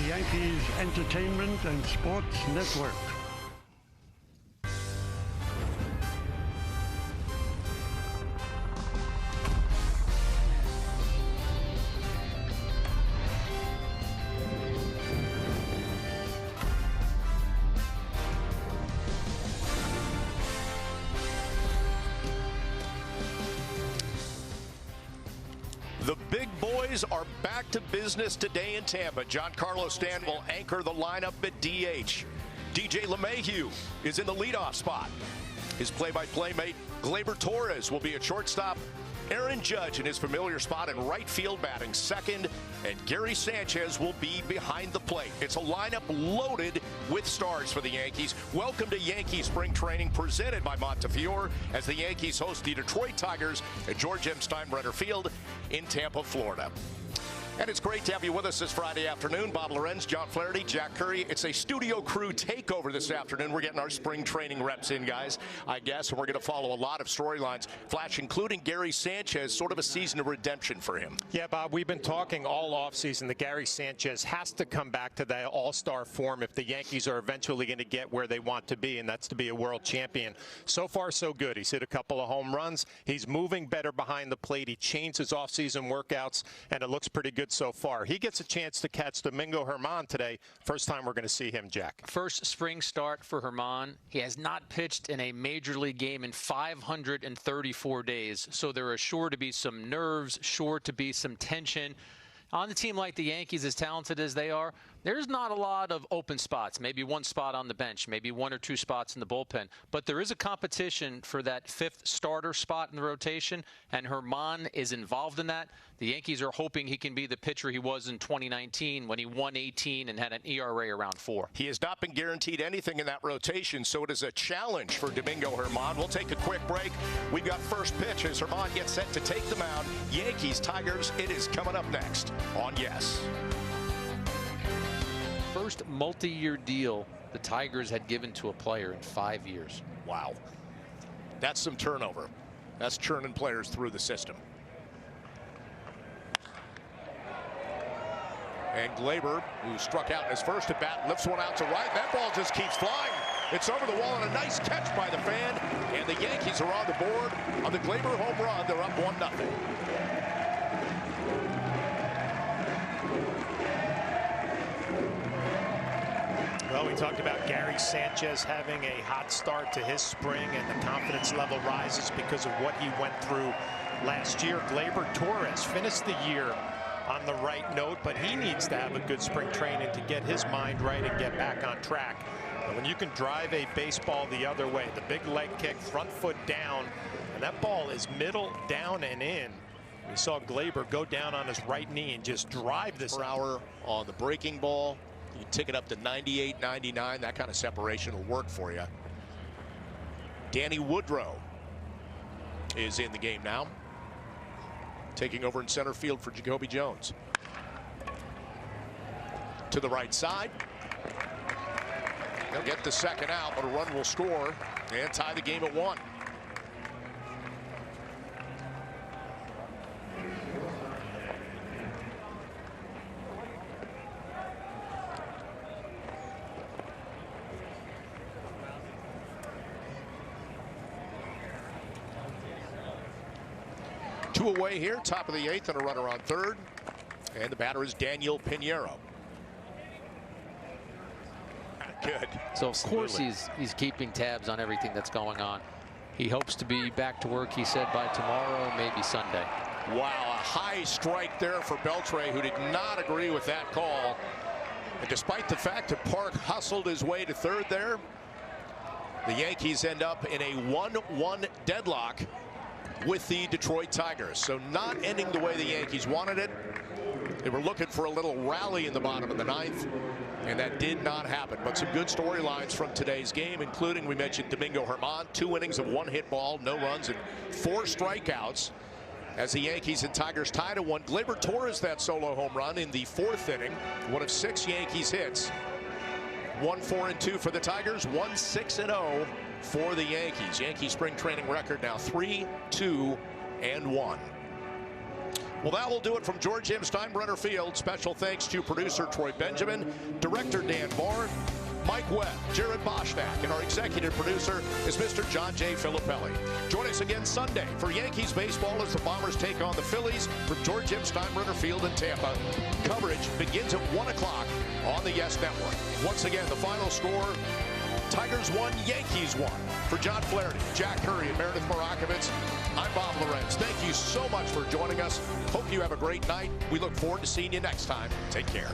Yankees Entertainment and Sports Network. The big boys are back to business today in Tampa. Giancarlo Stanton will anchor the lineup at DH. DJ LeMahieu is in the leadoff spot. His play-by-play mate, Gleyber Torres, will be at shortstop. Aaron Judge in his familiar spot in right field batting second, and Gary Sanchez will be behind the plate. It's a lineup loaded with stars for the Yankees. Welcome to Yankee Spring Training presented by Montefiore as the Yankees host the Detroit Tigers at George M. Steinbrenner Field in Tampa, Florida. And it's great to have you with us this Friday afternoon. Bob Lorenz, John Flaherty, Jack Curry. It's a studio crew takeover this afternoon. We're getting our spring training reps in, guys, I guess, and we're going to follow a lot of storylines, Flash, including Gary Sanchez, sort of a season of redemption for him. Yeah, Bob, we've been talking all offseason that Gary Sanchez has to come back to that all-star form if the Yankees are eventually going to get where they want to be, and that's to be a world champion. So far, so good. He's hit a couple of home runs. He's moving better behind the plate. He changed his offseason workouts, and it looks pretty good so far. He gets a chance to catch Domingo Germán today. First time we're going to see him, Jack. First spring start for Germán. He has not pitched in a major league game in 534 days, so there are sure to be some nerves, sure to be some tension. On a team like the Yankees, as talented as they are, there's not a lot of open spots, maybe one spot on the bench, maybe one or two spots in the bullpen. But there is a competition for that fifth starter spot in the rotation, and Germán is involved in that. The Yankees are hoping he can be the pitcher he was in 2019 when he won 18 and had an ERA around 4. He has not been guaranteed anything in that rotation, so it is a challenge for Domingo Germán. We'll take a quick break. We've got first pitch as Germán gets set to take the mound. Yankees, Tigers, it is coming up next on Yes. First multi-year deal the Tigers had given to a player in 5 years. Wow. That's some turnover. That's churning players through the system. And Gleyber, who struck out in his first at bat, lifts one out to right. That ball just keeps flying. It's over the wall and a nice catch by the fan. And the Yankees are on the board on the Gleyber home run. They're up 1-0. Well, we talked about Gary Sanchez having a hot start to his spring, and the confidence level rises because of what he went through last year. Gleyber Torres finished the year on the right note, but he needs to have a good spring training to get his mind right and get back on track. But when you can drive a baseball the other way, the big leg kick, front foot down, and that ball is middle, down, and in. We saw Gleyber go down on his right knee and just drive this per hour on the breaking ball. You tick it up to 98, 99. That kind of separation will work for you. Danny Woodrow is in the game now, taking over in center field for Jacoby Jones. To the right side. They'll get the second out, but a run will score and tie the game at 1. Two away here, top of the 8th, and a runner on third. And the batter is Daniel Pinheiro. Good. So, of course, he's keeping tabs on everything that's going on. He hopes to be back to work, he said, by tomorrow, maybe Sunday. Wow, a high strike there for Beltre, who did not agree with that call. And despite the fact that Park hustled his way to third there, the Yankees end up in a 1-1 deadlock with the Detroit Tigers. So not ending the way the Yankees wanted it. They were looking for a little rally in the bottom of the 9th, and that did not happen. But some good storylines from today's game, including, we mentioned, Domingo Germán, 2 innings of 1 hit ball, no runs, and 4 strikeouts as the Yankees and Tigers tied at 1. Gleyber Torres, that solo home run in the 4th inning, one of 6 Yankees hits. 1-4-2 for the Tigers, 1-6-0 for the Yankees. Yankee spring training record now 3-2-1. Well, that will do it from George M. Steinbrenner Field. Special thanks to producer Troy Benjamin, director Dan Moore, Mike Webb, Jared Boschnack, and our executive producer is Mr. John J. Filippelli. Join us again Sunday for Yankees baseball as the Bombers take on the Phillies from George M. Steinbrenner Field in Tampa. Coverage begins at 1 o'clock on the YES Network. Once again, the final score, Tigers 1, Yankees 1. For John Flaherty, Jack Curry, and Meredith Morakovitz, I'm Bob Lorenz. Thank you so much for joining us. Hope you have a great night. We look forward to seeing you next time. Take care.